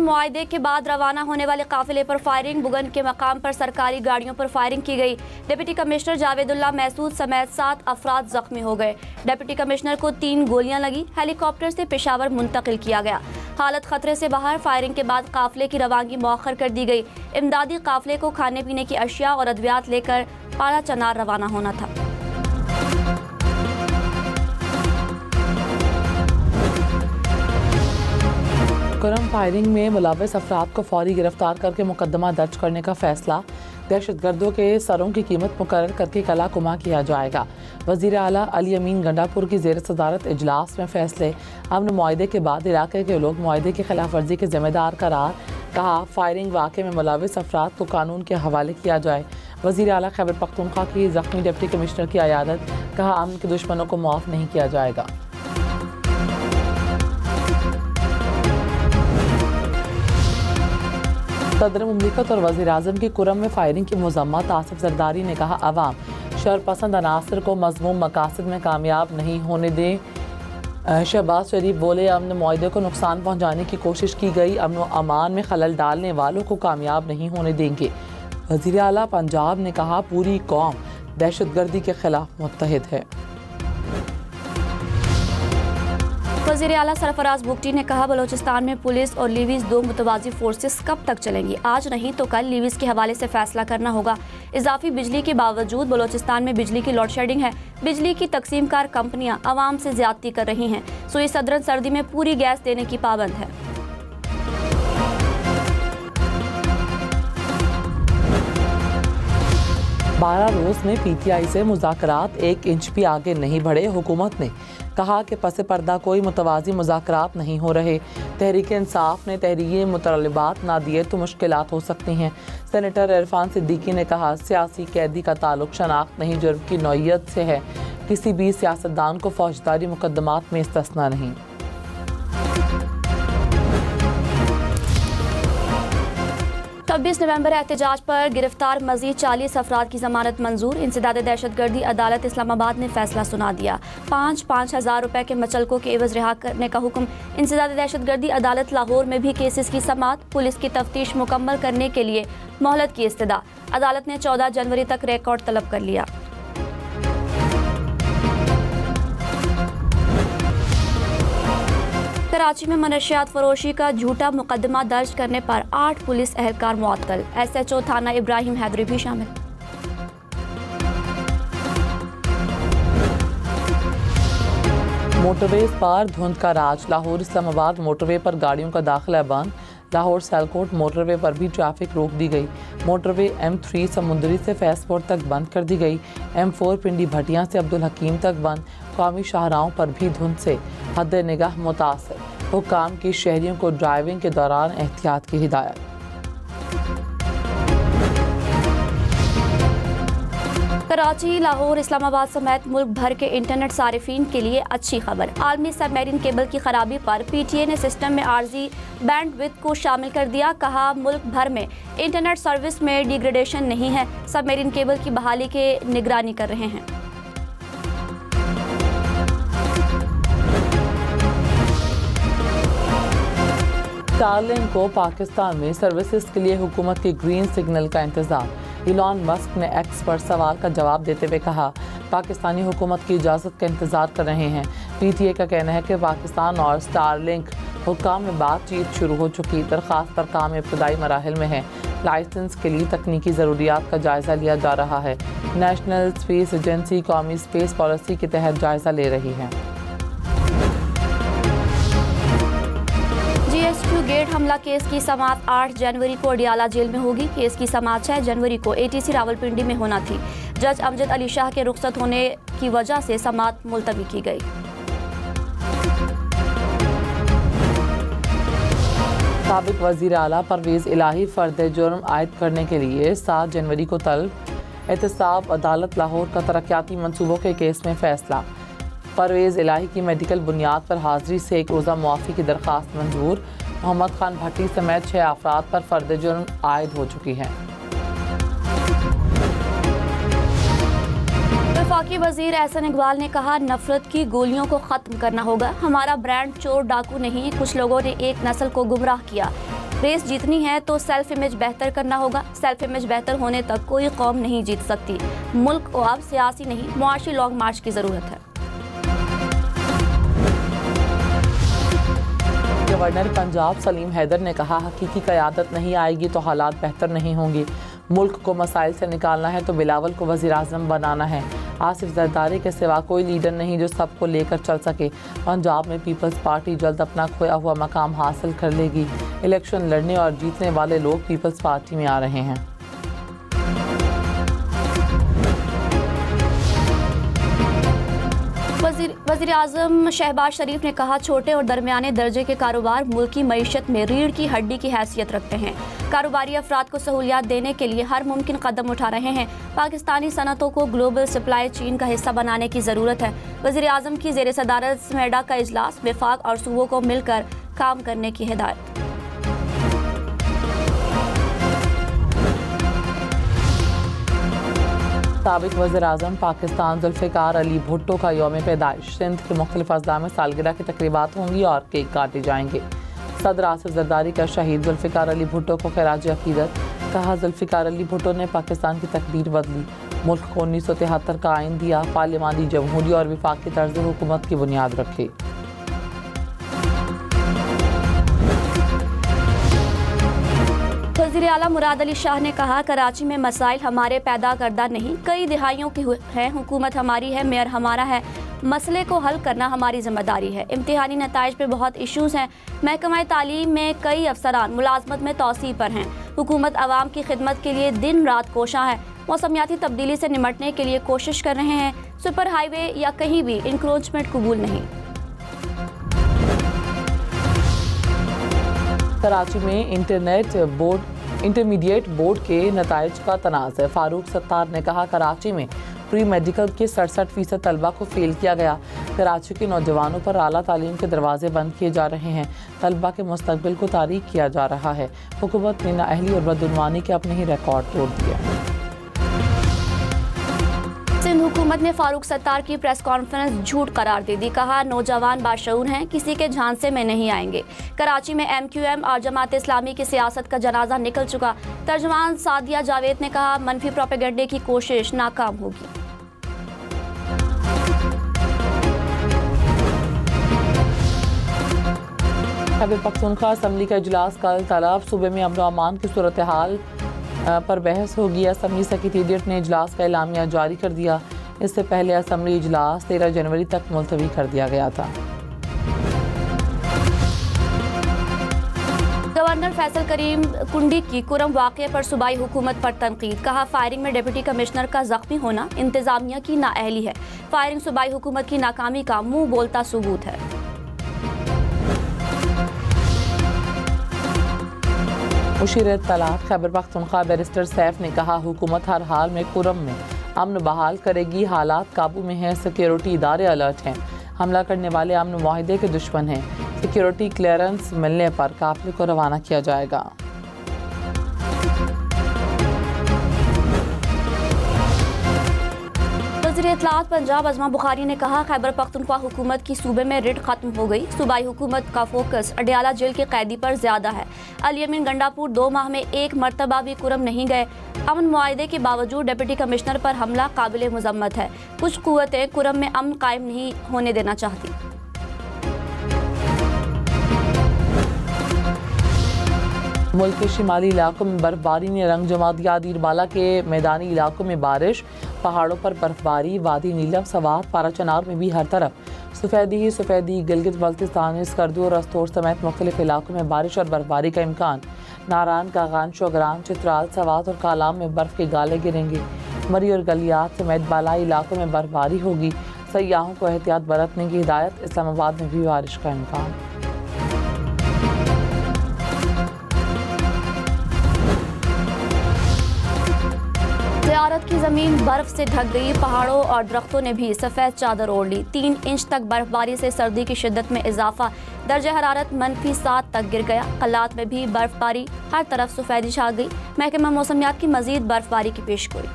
मुआहदे के बाद रवाना होने वाले काफिले पर फायरिंग। बुगन के मकाम पर सरकारी गाड़ियों पर फायरिंग की गई। डिप्टी कमिश्नर जावेदुल्लाह महसूद समेत 7 अफराद जख्मी हो गए। डिप्टी कमिश्नर को 3 गोलियां लगी। हेलीकॉप्टर से पेशावर मुंतकिल किया गया। हालत खतरे से बाहर। फायरिंग के बाद काफिले की रवानगी मौखर कर दी गई। इमदादी काफिले को खाने पीने की अशिया और अद्वियात लेकर पाला चनार रवाना होना था। कुरम फायरिंग में मुलव्वस अफराद को फौरी गिरफ्तार करके मुकदमा दर्ज करने का फैसला। दहशतगर्दों के सरों की कीमत मुकर्रर करके कला कुमा किया जाएगा। वज़ीर आला अली अमीन गंडापुर की ज़ेर सदारत इजलास में फैसले। अमन मुआहदे के बाद इलाके के लोग मुआहदे की खिलाफ वर्जी के जिम्मेदार करार। कहा फायरिंग वाक़े में मुलव्वस अफराद को कानून के हवाले किया जाए। वज़ीर आला खैबर पख्तूनख्वा की ज़ख्मी डिप्टी कमिश्नर की अयादत। कहा अमन के दुश्मनों को माफ़ नहीं किया जाएगा। सदर मुमलिकत और वज़ीर आज़म की कुरम में फायरिंग की मज़म्मत। आसिफ जरदारी ने कहा अवाम शरपसंद अनासर को मज़मूम मकासद में कामयाब नहीं होने दें। शहबाज शरीफ बोले अमन मुआहदे को नुकसान पहुँचाने की कोशिश की गई। अमन व अमान में खलल डालने वालों को कामयाब नहीं होने देंगे। वज़ीर आला पंजाब ने कहा पूरी कौम दहशतगर्दी के खिलाफ मुत्तहिद है। वज़ीर आला सरफराज बुगटी ने कहा बलोचिस्तान में पुलिस और लीवीज़ 2 मुतवाज़ी फोर्सेस कब तक चलेंगी। आज नहीं तो कल लीवीज़ के हवाले से फैसला करना होगा। इजाफी बिजली के बावजूद बलोचिस्तान में बिजली की लोड शेडिंग है। बिजली की तकसीमकार कंपनियां आवाम से ज्यादती कर रही हैं। सुई सदरन सर्दी में पूरी गैस देने की पाबंद है। बारह रोज़ में PTI से मुज़ाकरात 1 इंच भी आगे नहीं बढ़े। हुकूमत ने कहा कि पस पर्दा कोई मुतवाज़ी मुज़ाकरात नहीं हो रहे। तहरीक इंसाफ ने तहरीर मुतलबात ना दिए तो मुश्किलात हो सकती हैं। सेनेटर इरफान सिद्दीकी ने कहा सियासी कैदी का ताल्लुक शनाख्त नहीं जुर्म की नौइयत से है। किसी भी सियासतदान को फौजदारी मुकदमात में इस्तिस्ना नहीं। 26 नवंबर एहतजाज पर गिरफ्तार मजीद 40 अफराद की जमानत मंजूर। इंसदाद दहशतगर्दी अदालत इस्लामाबाद ने फैसला सुना दिया। 5-5 हज़ार रुपए के मचलकों के एवज रिहा करने का हुक्म। इंसदाद दहशतगर्दी अदालत लाहौर में भी केसेस की समाअत। पुलिस की तफ्तीश मुकम्मल करने के लिए मोहलत की इस्तदा। अदालत ने 14 जनवरी तक रिकॉर्ड तलब कर लिया। कराची में मनशियात फरोशी का झूठा मुकदमा दर्ज करने पर 8 पुलिस एहलकार मुअत्तल। SHO थाना इब्राहिम हैदरी भी शामिल। मोटरवे पर धुंध का राज। लाहौर इस्लामाबाद मोटरवे पर गाड़ियों का दाखिला बंद। लाहौर सियालकोट मोटरवे पर भी ट्रैफिक रोक दी गई। मोटरवे M3 समुंदरी से फैसपोर्ट तक बंद कर दी गई। M4 पिंडी भटियां से अब्दुल हकीम तक बंद। कौमी शाहराहों पर भी धुंध से हद निगाह मुतासर। हुक्काम की शहरियों को ड्राइविंग के दौरान एहतियात की हिदायत। कराची, लाहौर, इस्लामाबाद समेत मुल्क भर के इंटरनेट सारिफीन के लिए अच्छी खबर। आलमी सबमरीन केबल की खराबी पर PTA ने सिस्टम में आर्जी बैंडविड्थ को शामिल कर दिया। कहा मुल्क भर में इंटरनेट सर्विस में डिग्रेडेशन नहीं है। सबमरीन केबल की बहाली के निगरानी कर रहे हैं। स्टारलिंक को पाकिस्तान में सर्विसेज के लिए हुकूमत के ग्रीन सिग्नल का इंतजार। इलॉन मस्क ने एक्स पर सवाल का जवाब देते हुए कहा पाकिस्तानी हुकूमत की इजाज़त का इंतज़ार कर रहे हैं। PTA का कहना है कि पाकिस्तान और स्टारलिंक हुक्काम में बातचीत शुरू हो चुकी। दरख्वास्त पर काम इब्तदाई मराहिल में है। लाइसेंस के लिए तकनीकी ज़रूरियात का जायज़ा लिया जा रहा है। नेशनल स्पेस एजेंसी कौमी स्पेस पॉलिसी के तहत जायज़ा ले रही है। GSQ गेट हमला केस की समाअत 8 जनवरी को अडियाला जेल में होगी। केस की समाअत 6 जनवरी को ATC रावलपिंडी में होना थी। जज अमजद अली शाह के रुखसत होने की वजह से समाअत मुलतवी की गई। साबिक वज़ीर आला परवेज़ इलाही फर्द जुर्म आयद करने के लिए 7 जनवरी को तलब। एहतसाब अदालत लाहौर का तरक्याती मनसूबों के केस में फैसला। परवेज़ इलाही की मेडिकल बुनियाद पर हाजिरी से 1 रोज़ा मुआफ़ी की दरख्वास्त मंजूर। मोहम्मद खान भट्टी समेत 6 अफराद पर फर्द जुर्म आयद हो चुकी है। वफाकी वज़ीर एहसन इकबाल ने कहा नफरत की गोलियों को ख़त्म करना होगा। हमारा ब्रांड चोर डाकू नहीं। कुछ लोगों ने एक नस्ल को गुमराह किया। रेस जीतनी है तो सेल्फ इमेज बेहतर करना होगा। सेल्फ इमेज बेहतर होने तक कोई कौम नहीं जीत सकती। मुल्क को अब सियासी नहीं, मुआशी लॉन्ग मार्च की ज़रूरत है। गवर्नर पंजाब सलीम हैदर ने कहा, हकीकी क़यादत नहीं आएगी तो हालात बेहतर नहीं होंगे। मुल्क को मसाइल से निकालना है तो बिलावल को वज़ीर आज़म बनाना है। आसिफ जरदारी के सिवा कोई लीडर नहीं जो सबको लेकर चल सके। पंजाब में पीपल्स पार्टी जल्द अपना खोया हुआ मकाम हासिल कर लेगी। इलेक्शन लड़ने और जीतने वाले लोग पीपल्स पार्टी में आ रहे हैं। वज़ीर आज़म शहबाज शरीफ ने कहा, छोटे और दरमियाने दर्जे के कारोबार मुल्की मईशत में रीढ़ की हड्डी की हैसियत रखते हैं। कारोबारी अफराद को सहूलियात देने के लिए हर मुमकिन कदम उठा रहे हैं। पाकिस्तानी सनतों को ग्लोबल सप्लाई चेन का हिस्सा बनाने की ज़रूरत है। वज़ीर आज़म की ज़ेर सदारत स्मेडा का इजलास, विफाक और सूबों को मिलकर काम करने की हिदायत। साबिक़ वज़ीर आज़म पाकिस्तान जुल्फ़िकार अली भुट्टो का यौम पैदाइश। सिंध के मुख्तलिफ अज़ला में सालगिरह की तक़रीबात होंगी और केक काटे जाएंगे। सदर आसिफ जरदारी का शहीद जुल्फ़िकार अली भुट्टो को खिराज अक़ीदत। कहा, जुल्फ़िकार अली भुट्टो ने पाकिस्तान की तकदीर बदली, मुल्क को 1973 का आइन दिया, पार्लिमानी जमहूरी और विफाकी तर्ज़ हुकूमत की बुनियाद रखी। वज़ीर आला मुराद अली शाह ने कहा, कराची में मसाइल हमारे पैदा करदा नहीं, कई दिहाइयों की हैं। हुकूमत हमारी है, मेयर हमारा है, मसले को हल करना हमारी जिम्मेदारी है। इम्तिहानी नताइज पे बहुत इश्यूज़ हैं। महकमा तालीम में कई अफसरान मुलाजमत में तौसी पर हैं। हुकूमत आवाम की खिदमत के लिए दिन रात कोशा है। मौसमियाती तब्दीली से निमटने के लिए कोशिश कर रहे हैं। सुपर हाईवे या कहीं भी इंक्रोचमेंट कबूल नहीं। कराची में इंटरमीडिएट बोर्ड के नताइज का तनाज़ है। फारूक सत्तार ने कहा, कराची में प्री मेडिकल के 67% तलबा को फेल किया गया। कराची के नौजवानों पर आला तालीम के दरवाजे बंद किए जा रहे हैं। तलबा के मुस्तकबिल को तारीक किया जा रहा है। हुकूमत ने नाअहली और बदउनवानी के अपने ही रिकॉर्ड तोड़ दिए। सिंध हुकूमत ने फारूक सत्तार की प्रेस कॉन्फ्रेंस झूठ करार दे दी। कहा, नौजवान बाशऊर हैं, किसी के झांसे में नहीं आएंगे। कराची में MQM और जमात इस्लामी की सियासत का जनाजा निकल चुका। तर्जमान सादिया जावेद ने कहा, मनफी प्रोपेगेंडे की कोशिश नाकाम होगी। खैबर पख्तूनख्वा असम्बली का इजलास कल तलब। सूबे में अमन व अमान की सूरत हाल पर बहस होगी। असम्बली सेक्रेटेरिएट ने इजलास का एलामिया जारी कर दिया। इससे पहले असम्बली इजलास 13 जनवरी तक मुलतवी कर दिया गया था। गवर्नर फैसल करीम कुंडी की कुरम वाक़े पर सूबाई हुकूमत पर तनकीद। कहा, फायरिंग में डिप्टी कमिश्नर का जख्मी होना इंतजामिया की नाअहली है। फायरिंग सूबाई हुकूमत की नाकामी का मुंह बोलता सबूत है। मुशीर तलाक खैबर पख्तूनख्वा बैरिस्टर सैफ ने कहा, हुकूमत हर हाल में कुरम में अमन बहाल करेगी। हालात काबू में हैं, सिक्योरिटी इदारे अलर्ट हैं। हमला करने वाले अमन माहिदे के दुश्मन हैं। सिक्योरिटी क्लियरेंस मिलने पर काफिले को रवाना किया जाएगा। वज़ीर इत्तलाआत पंजाब अज़मा बुखारी ने कहा, खैबर पख्तूनख्वा हुकूमत की सूबे में रिट खत्म हो गई। सूबाई हुकूमत का फोकस अडयाला जेल के कैदी पर ज्यादा है। अली अमीन गंडापुर 2 माह में एक मरतबा भी कुरम नहीं गए। अमन मुआहदे के बावजूद डिप्टी कमिश्नर पर हमला काबिल मुज़म्मत है। कुछ कुव्वतें कुरम में अमन कायम नहीं होने देना चाहती। मुल्क के शिमाली इलाकों में बर्फबारी ने रंग जमा दिया। दीरबाला के मैदानी इलाकों में बारिश, पहाड़ों पर बर्फबारी, वादी नीलम, सवात, पाराचनार में भी हर तरफ सफ़ेदी ही सफ़ेदी। गिलगित बल्तिस्तान, स्कर्दू और रस्तोर समेत मुख्तलिफ इलाकों में बारिश और बर्फबारी का इम्कान। नारायण, कागान, शोगरान, चित्राल, सवात और कालाम में बर्फ़ के गाले गिरेंगे। मरी और गलियात समेत बालाई इलाकों में बर्फबारी होगी। सयाहों को एहतियात बरतने की हिदायत। इस्लामाबाद में भी बारिश का इम्कान। ज़ियारत की ज़मीन बर्फ़ से ढक गई। पहाड़ों और दरख्तों ने भी सफ़ेद चादर ओढ़ ली। 3 इंच तक बर्फबारी से सर्दी की शिद्दत में इजाफा। दर्जा हरारत -7 तक गिर गया। कलात में भी बर्फबारी, हर तरफ सफ़ेदी छा गई। महकमा मौसमियात की मज़ीद बर्फबारी की पेशगोई।